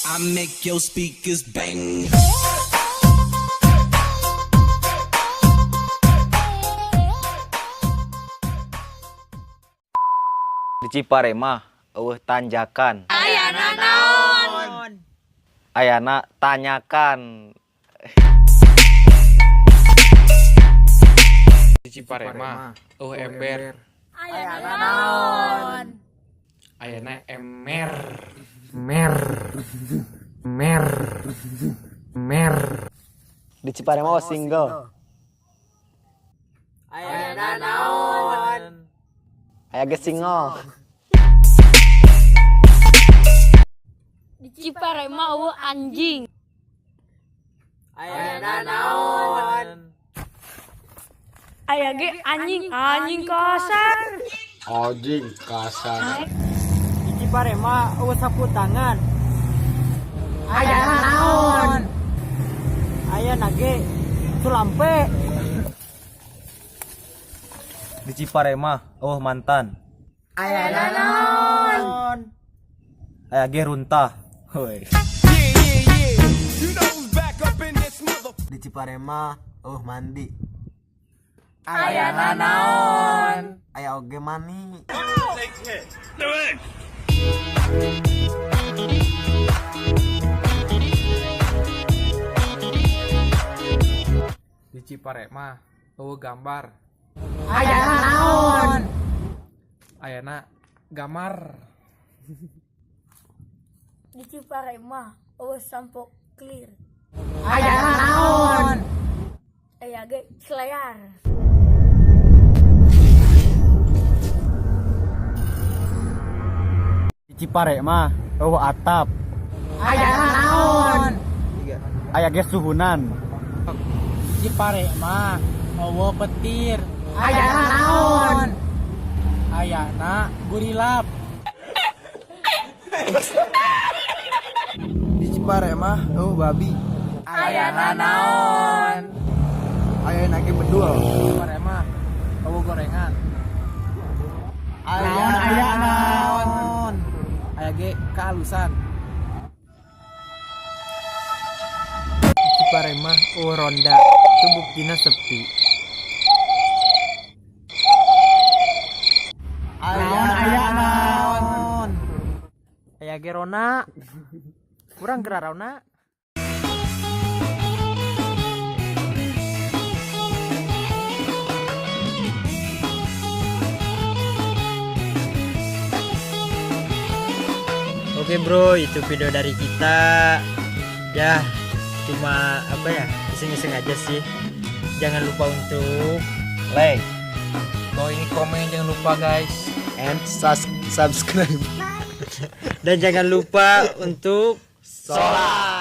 I make your speakers bang. Di Ciparema eueuh tanjakan. Ayana naon? Ayana tanyakan. Di Ciparema eueuh ember. Ayana naon? Ayana emer. Mer. Di Ciparema single. Ayana naon? Aya ge single. Di Ciparema eueuh anjing. Ayana naon? Aya ge anjing kasar. Anjing kasar. Di Ciparema eueuh sapu tangan. Ayana naon? Aya nage sulampe. Di Ciparema eueuh mantan. Ayana naon? Aya ge runtah. Heuy. Di Ciparema eueuh mandi. Ayana naon? Aya oge mani. Di Ciparema eueuh gambar. Ayana naon? Ayana gamar. Di Ciparema eueuh sampo clear. Ayana naon? Aya ge celayar. Di Ciparema eueuh atap. Ayana naon? Aya ge suhunan. Di Ciparema eueuh petir. Ayana naon? Ayana gurilap. Di Ciparema eueuh babi. Ayana naon? Aya nage bedul. Di Ciparema eueuh gorengan. Aya naon? Aya ge kehalusan. Di Ciparema eueuh ronda. Itu buktina sepi. Aya naon? Aya ge rona. Kurang gerarona. Oke bro, itu video dari kita. Ya, cuma apa ya, iseng-iseng aja sih. Jangan lupa untuk Like Ini komen jangan lupa guys. and subscribe. dan jangan lupa untuk Sholat.